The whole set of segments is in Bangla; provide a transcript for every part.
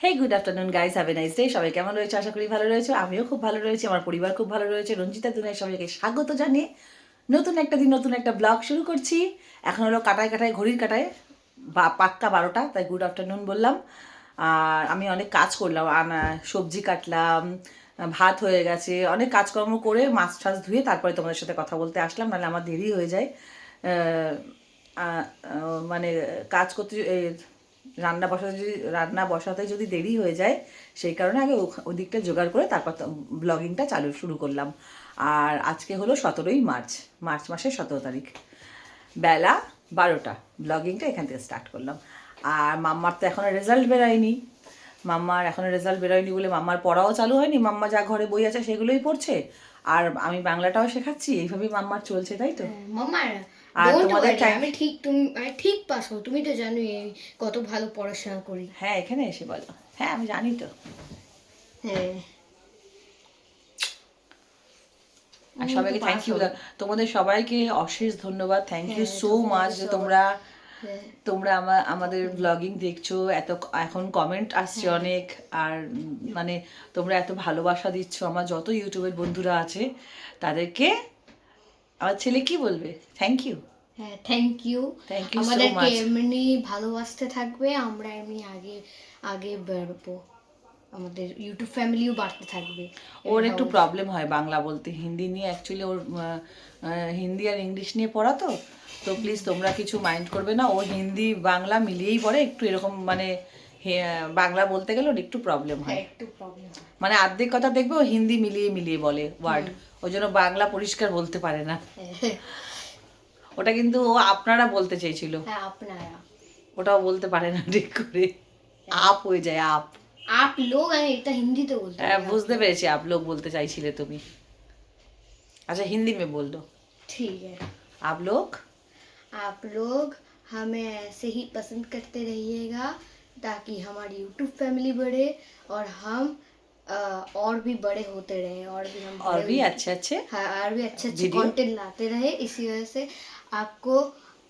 Hey good afternoon guys, have a nice day. সবাই কেমন রয়েছে? আশা করি ভালো রয়েছে। আমিও খুব ভালো রয়েছি, আমার পরিবার খুব ভালো রয়েছে। রঞ্জিতা দুনিয়ায় সবাইকে স্বাগত জানিয়ে নতুন একটা দিন নতুন একটা ব্লগ শুরু করছি। এখন হলো কাটায় কাটায় ঘড়ির কাটায় বা পাক্কা 12টা, তাই গুড আফটারনুন বললাম। আর আমি অনেক কাজ করলাম, সবজি কাটলাম, ভাত হয়ে গেছে, অনেক কাজকর্ম করে মাছ টাছ ধুয়ে তারপরে তোমাদের সাথে কথা বলতে আসলাম, নাহলে আমার দেরি হয়ে যায়। মানে কাজ করতে রান্না বসাতে যদি দেরি হয়ে যায়, সেই কারণে আগে ওদিকটা জোগাড় করে তারপর ব্লগিংটা শুরু করলাম। আর আজকে হলো 17ই মার্চ, মার্চ মাসের 17 তারিখ, বেলা 12টা। ব্লগিংটা এখান থেকে স্টার্ট করলাম। আর মাম্মার তো এখনও রেজাল্ট বেরোয়নি বলে মাম্মার পড়াও চালু হয়নি। মাম্মা যা ঘরে বই আছে সেগুলোই পড়ছে, আর আমি বাংলাটাও শেখাচ্ছি। এইভাবেই মাম্মার চলছে, তাই তো মাম্মার। আর তোমাদের আমি ঠিক পাস করব, তুমি তো জানোই কত ভালো পড়াশোনা করি। হ্যাঁ, এখানে এসে বলো। হ্যাঁ, আমি জানি তো। হ্যাঁ, আর সবাইকে থ্যাংক ইউ, তোমাদের সবাইকে অশেষ ধন্যবাদ। থ্যাংক ইউ সো মাচ যে তোমরা আমাদের ব্লগিং দেখছো, এখন কমেন্ট আসছে অনেক। আর মানে তোমরা এত ভালোবাসা দিচ্ছ। আমার যত ইউটিউবের বন্ধুরা আছে তাদেরকে আমার ছেলে কি বলবে? Thank you. হ্যাঁ, thank you thank you so আমাদেরকে মাচ। এমনি ভালোবাসতে থাকবে, আমরা এমনি আগে আগে বেরোবো, আমাদের ইউটিউব ফ্যামিলিও বাড়তে থাকবে। ওর একটু প্রবলেম হয় বাংলা বলতে, হিন্দি নিয়ে অ্যাকচুয়ালি ওর হিন্দি আর ইংলিশ নিয়ে পড়া তো প্লিজ তোমরা কিছু মাইন্ড করবে না। ও হিন্দি বাংলা মিলিয়েই পড়ে, একটু এরকম মানে বাংলা বলতে গেলে ওর একটু প্রবলেম হয়। একটু প্রবলেম মানে অর্ধেক কথা দেখবে ও হিন্দি মিলিয়ে মিলিয়ে বলে ওয়ার্ড, ওই জন্য বাংলা পরিষ্কার বলতে পারে না। ওটা কিন্তু ও আপনারা বলতে চেয়েছিল, হ্যাঁ আপনারা, ওটাও বলতে পারে না ঠিক করে, আপ হয়ে যায় আপ। आप लोग আমি এটা হিন্দিতে বলতে হ্যাঁ, বুঝতে পেরেছি, आप लोग বলতে চাইছিলে তুমি। अच्छा, हिंदी में बोल दो। ठीक है। आप लोग हमें ऐसे ही पसंद करते रहिएगा ताकि हमारी यूट्यूब फैमिली बढ़े और हम और भी बड़े होते रहे, और भी हम और भी अच्छे अच्छे हाँ, और भी अच्छे अच्छे वीडियो कंटेंट लाते रहे। इसी वजह से आपको,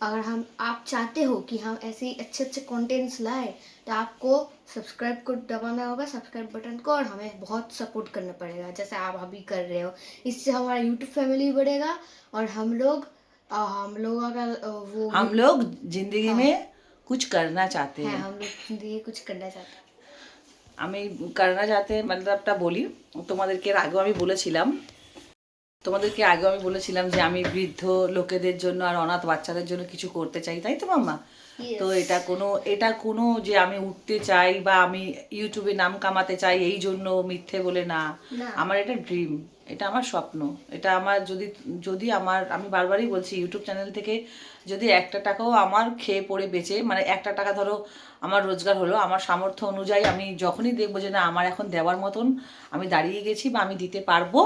अगर आप चाहते हो कि हम ऐसे ही अच्छे अच्छे कंटेंट्स लाए, तो आपको सब्सक्राइब को दबाना होगा, सब्सक्राइब बटन को, और हमें बहुत सपोर्ट करना पड़ेगा जैसे आप अभी कर रहे हो। इससे हमारा यूट्यूब फैमिली बढ़ेगा और हम लोग अगर हम लोग जिंदगी में कुछ करना चाहते हैं। हम लोग जिंदगी कुछ करना चाहते हैं। আমি করনা চাহতে মতলবটা বলি। তোমাদেরকে আগেও আমি বলেছিলাম যে আমি বৃদ্ধ লোকেদের জন্য আর অনাথ বাচ্চাদের জন্য কিছু করতে চাই, তাই তো মাম্মা? তো এটা কোনো যে আমি উঠতে চাই বা আমি ইউটিউবে নাম কামাতে চাই এই জন্য মিথ্যে বলে না। আমার এটা ড্রিম, এটা আমার স্বপ্ন। এটা আমার যদি আমি বারবারই বলছি, ইউটিউব চ্যানেল থেকে যদি একটা টাকাও আমার খেয়ে পড়ে বেঁচে, মানে একটা টাকা ধরো আমার রোজগার হলো, আমার সামর্থ্য অনুযায়ী আমি যখনই দেখবো যে না আমার এখন দেওয়ার মতন আমি দাঁড়িয়ে গেছি বা আমি দিতে পারবো,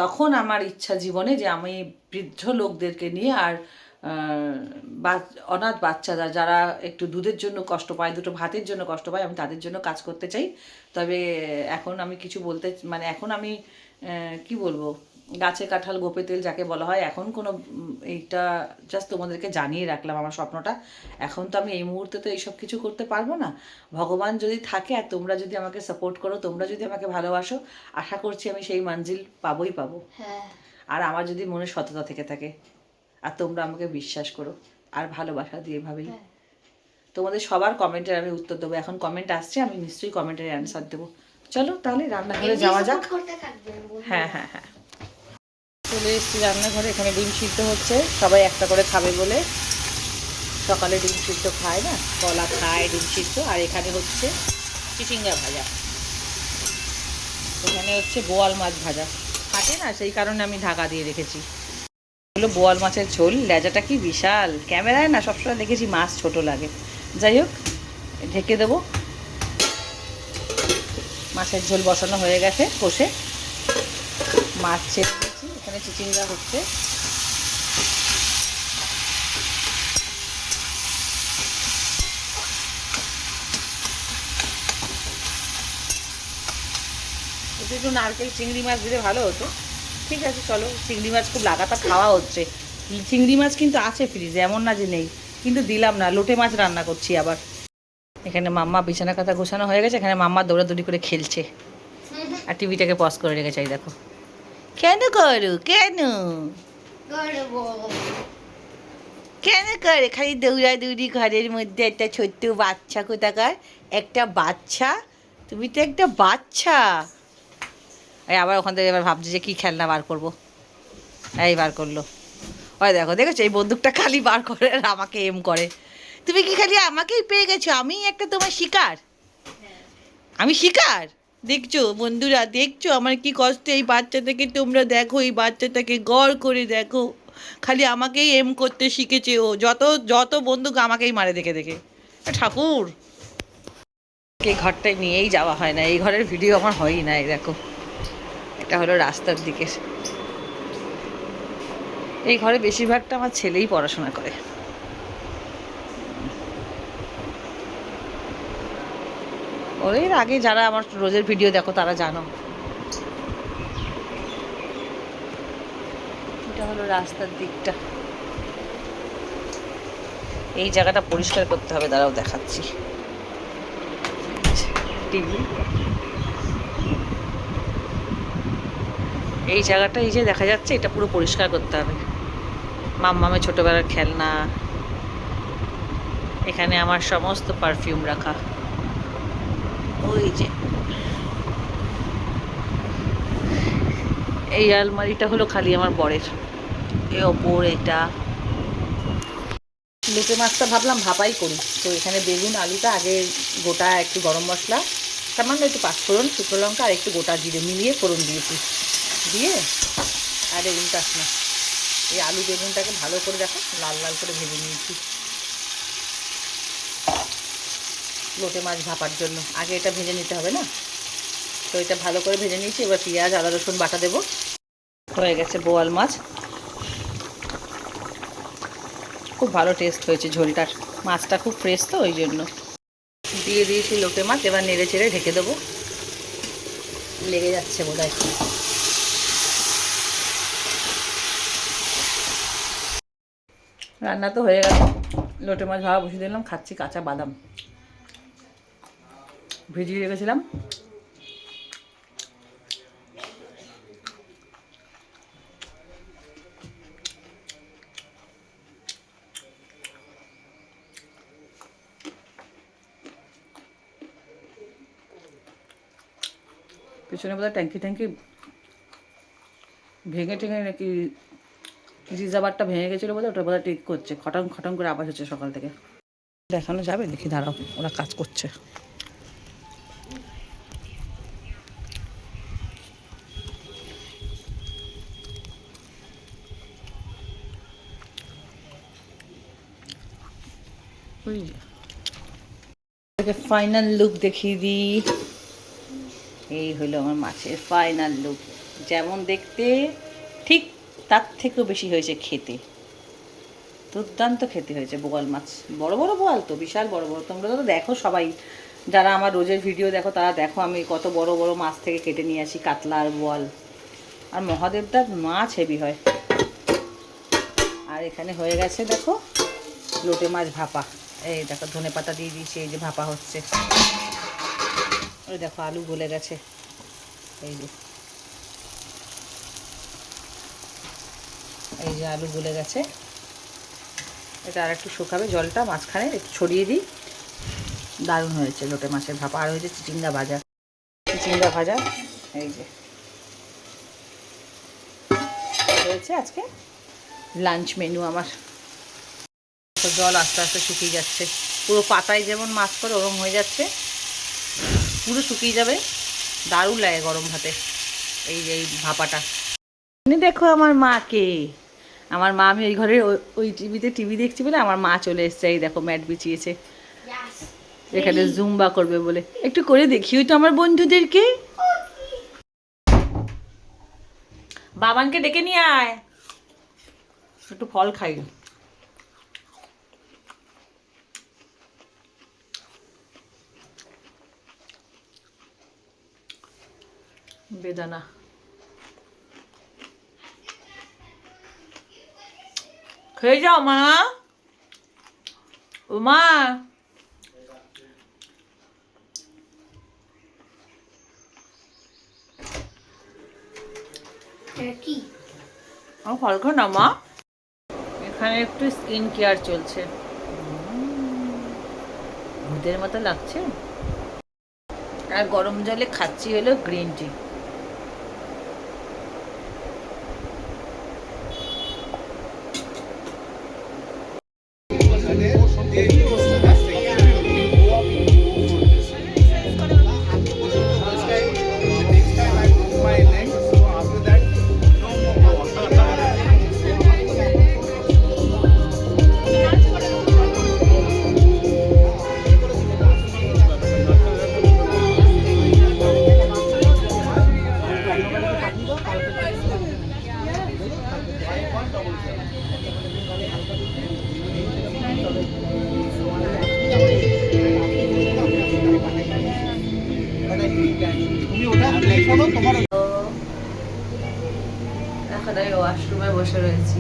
তখন আমার ইচ্ছা জীবনে যে আমি বৃদ্ধ লোকদেরকে নিয়ে আর অনাথ বাচ্চারা যারা একটু দুধের জন্য কষ্ট পায়, দুটো ভাতের জন্য কষ্ট পায়, আমি তাদের জন্য কাজ করতে চাই। তবে এখন আমি কিছু বলতে, মানে এখন আমি কি বলবো, গাছে কাঁঠাল গোপে তেল যাকে বলা হয়, এখন কোনো এইটা জাস্ট তোমাদেরকে জানিয়ে রাখলাম আমার স্বপ্নটা। এখন তো আমি এই মুহূর্তে তো এইসব কিছু করতে পারবো না। ভগবান যদি থাকে আর তোমরা যদি আমাকে সাপোর্ট করো, তোমরা যদি আমাকে ভালোবাসো, আশা করছি আমি সেই মঞ্জিল পাবোই পাবো। আর আমার যদি মনে সততা থেকে থাকে আর তোমরা আমাকে বিশ্বাস করো আর ভালোবাসা দিয়ে এভাবেই, তোমাদের সবার কমেন্টের আমি উত্তর দেবো। এখন কমেন্ট আসছে, আমি নিশ্চয়ই কমেন্টের অ্যান্সার দেবো। চলো তাহলে রান্নাঘরে যাওয়া যাক। হ্যাঁ হ্যাঁ হ্যাঁ, চলে এসেছি রান্নাঘরে। এখানে ডিম সিদ্ধ হচ্ছে, সবাই একটা করে খাবে বলে। সকালে ডিম সিদ্ধ খায় না, কলা খায়, ডিম সিদ্ধ। আর এখানে হচ্ছে চিচিঙ্গা ভাজা, এখানে হচ্ছে বোয়াল মাছ ভাজা। কাটে না, সেই কারণে আমি ঢাকা দিয়ে রেখেছি। এগুলো বোয়াল মাছের ঝোল, লেজাটা কি বিশাল। ক্যামেরায় না সবসময় দেখেছি মাছ ছোট লাগে, যাই হোক ঢেকে দেবো। মাছের ঝোল বসানো হয়ে গেছে, কষে মাছ ছেড়ে দিয়েছি। এখানে চিচিঙ্গা হচ্ছে, একটু নারকেল চিংড়ি মাছ দিলে ভালো হতো। ঠিক আছে চলো, চিংড়ি মাছ খুব লাগাতার খাওয়া হচ্ছে। চিংড়ি মাছ কিন্তু আছে ফ্রিজে, এমন না যে নেই, কিন্তু দিলাম না। লোটে মাছ রান্না করছি আবার। এখানে মাম্মা বিছানা কাঁথা গোছানো হয়ে গেছে, এখানে মাম্মা দৌড়াদৌড়ি করে খেলছে আর টিভিটাকে পজ করে রেখেছে। এই দেখো কেন করো, কেন কেন করে খালি দৌড়াদৌড়ি ঘরের মধ্যে? একটা ছোট্ট বাচ্চা কোথাকার, একটা বাচ্চা, তুমি তো একটা বাচ্চা। এই আবার ওখান থেকে এবার ভাবছি যে কী খেলনা বার করবো, এই বার করলো। ওই দেখো, দেখেছো এই বন্দুকটা খালি বার করে আর আমাকে এম করে। তুমি কি খালি আমাকেই পেয়ে গেছো? আমি একটা তোমার শিকার, আমি শিকার। দেখছো বন্ধুরা, দেখছো আমার কি কষ্ট। এই বাচ্চাটাকে তোমরা দেখো, এই বাচ্চাটাকে গড় করে দেখো, খালি আমাকেই এম করতে শিখেছে ও। যত যত বন্দুক আমাকেই মারে দেখে দেখে। ঠাকুর, এই ঘরটায় নিয়েই যাওয়া হয় না, এই ঘরের ভিডিও আমার হয়ই না। এই দেখো, এটা হলো রাস্তার দিকে। এই ঘরে বেশিরভাগটা আমার ছেলেই পড়াশোনা করে। ওর এর আগে যারা আমার রোজের ভিডিও দেখো তারা জানো। এটা হলো রাস্তার দিকটা। এই জায়গাটা পরিষ্কার করতে হবে, দাঁড়াও দেখাচ্ছি। টিভি, এই জায়গাটা এই যে দেখা যাচ্ছে, এটা পুরো পরিষ্কার করতে হবে। মাম্মামের ছোটবেলার খেলনা, এখানে আমার সমস্ত পারফিউম রাখা। ওই যে এই আলমারিটা হলো খালি আমার বরের। এ ওপর এটা লোটে মাছটা ভাবলাম ভাপাই করি। তো এখানে বেগুন আলুটা আগে গোটা একটু গরম মশলা, সামান্য একটু পাঁচফোড়ন, শুকনো লঙ্কা আর একটু গোটা জিরে মিলিয়ে ফোড়ন দিয়েছি, দিয়ে আর বেগুনটা না, এই আলু বেগুনটাকে ভালো করে দেখো লাল লাল করে ভেজে নিয়েছি লোটে মাছ ভাপার জন্য। আগে এটা ভেজে নিতে হবে না, তো এটা ভালো করে ভেজে নিয়েছি। এবার পেঁয়াজ আদা রসুন বাটা দেবো। হয়ে গেছে বোয়াল মাছ, খুব ভালো টেস্ট হয়েছে ঝোলটার। মাছটা খুব ফ্রেশ তো ওই জন্য। দিয়ে দিয়েছি লোটে মাছ, এবার নেড়ে চেড়ে ঢেকে দেবো। লেগে যাচ্ছে বোধহয়। রান্না তো হয়ে গেল, লোটে মাছ ভাবা বসিয়ে দিলাম। খাচ্ছি কাঁচা বাদাম, ভিজিয়ে রেখেছিলাম। পিছনে বোধহয় ট্যাঙ্কি ট্যাঙ্কি ভেঙে টেঙে নাকি রিজার্ভারটা ভেঙে গেছিলো বোধহয়, ওটা বোধহয় ঠিক করছে। খটং খটং করে আওয়াজ হচ্ছে সকাল থেকে। দেখানো যাবে দেখি, দাঁড়াও, ওরা কাজ করছে। ওই যে ফাইনাল লুক দেখিয়ে দিই। এই হলো আমার মাছের ফাইনাল লুক। যেমন দেখতে ঠিক তার থেকেও বেশি হয়েছে খেতে। দুর্দান্ত খেতে হয়েছে বোয়াল মাছ। বড় বড় বোয়াল তো, বিশাল বড় বড়। তোমরা তো দেখো সবাই, যারা আমার রোজের ভিডিও দেখো তারা দেখো আমি কত বড় বড় মাছ থেকে কেটে নিয়ে আসি, কাতলা আর বোয়াল। আর মহাদেবদার মাছ হেভি হয়। আর এখানে হয়ে গেছে দেখো লোটে মাছ ভাপা। এই দেখো ধনে পাতা দিয়ে দিয়েছি, এই যে ভাপা হচ্ছে। ওই দেখো আলু গলে গেছে, এই যে এই যে আলু গলে গেছে। এটা আর একটু শুকাবে, জলটা মাঝখানে একটু ছড়িয়ে দিই। দারুণ হয়েছে লোটে মাছের ভাপা। আর হয়েছে চিচিঙ্গা ভাজা, চিচিঙ্গা ভাজা। এই যে হয়েছে আজকে লাঞ্চ মেনু আমার। জল আস্তে আস্তে শুকিয়ে যাচ্ছে, পুরো পাতায় যেমন মাছ করে ওরম হয়ে যাচ্ছে, পুরো শুকিয়ে যাবে। দারুণ লাগে গরম ভাতে এই যে এই ভাপাটা। দেখো আমার মাকে, আমার মা, আমি ওই ঘরের ওই টিভিতে টিভি দেখছি বলে আমার মা চলে এসছে। এই দেখো ম্যাট বিছিয়েছে, এখানে জুম্বা করবে বলে। একটু করে দেখিও তো আমার বন্ধুদেরকে। বাবানকে ডেকে নিয়ে আয়, একটু ফল খাই। বেদানা খেয়ে যাও মা। ও মা, কি আমার ফল খাও না মা। এখানে একটু স্কিন কেয়ার চলছে, ভূতের মতো লাগছে। আর গরম জলে খাচ্ছি হলো গ্রিন টি। এখন আমি ওয়াশরুমে বসে রয়েছি,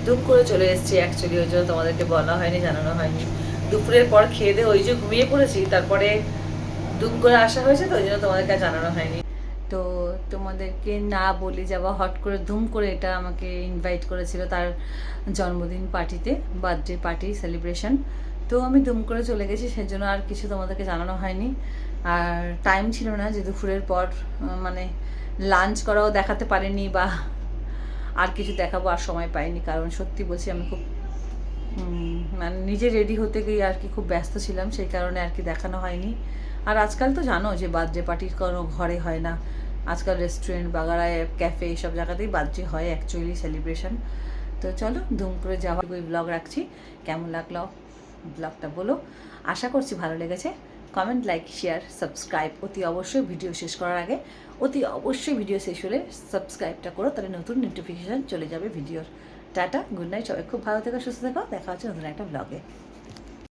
দুপ করে চলে এসেছি অ্যাকচুয়ালি, ওই জন্য তোমাদেরকে বলা হয়নি, জানানো হয়নি। দুপুরের পর খেয়ে দিয়ে ওই যে ঘুমিয়ে পড়েছি, তারপরে দুপ করে আসা হয়েছে, তো ওই জন্য তোমাদেরকে জানানো হয়নি। তো তোমাদেরকে না বলে যাওয়া, হট করে ধুম করে এটা আমাকে ইনভাইট করেছিল তার জন্মদিন পার্টিতে, বার্থডে পার্টি সেলিব্রেশন। তো আমি দুম করে চলে গেছি, সেজন্য আর কিছু তোমাদেরকে জানানো হয়নি। আর টাইম ছিল না, যে দুপুরের পর মানে লাঞ্চ করাও দেখাতে পারিনি, বা আর কিছু দেখাবো আর সময় পাইনি। কারণ সত্যি বলছি আমি খুব মানে নিজে রেডি হতে গিয়ে আর কি খুব ব্যস্ত ছিলাম, সেই কারণে আর কি দেখানো হয়নি। আর আজকাল তো জানো যে বার্থডে পার্টির কোনো ঘরে হয় না, আজকাল রেস্টুরেন্ট বাগারায় ক্যাফে এইসব জায়গাতেই বার্থডে হয় অ্যাকচুয়ালি সেলিব্রেশন। তো চলো ধুম করে যাওয়া ওই ব্লগ রাখছি। কেমন লাগলো ব্লগটা বলো, আশা করছি ভালো লেগেছে। কমেন্ট, লাইক, শেয়ার, সাবস্ক্রাইব অতি অবশ্যই। ভিডিও শেষ করার আগে অতি অবশ্যই ভিডিও শেষ হলে সাবস্ক্রাইবটা করো, তাহলে নতুন নোটিফিকেশান চলে যাবে ভিডিওর। টাটা, গুড নাইট, সবাই খুব ভালো থেকো, সুস্থ থেকো, দেখা হচ্ছে নতুন একটা ব্লগে।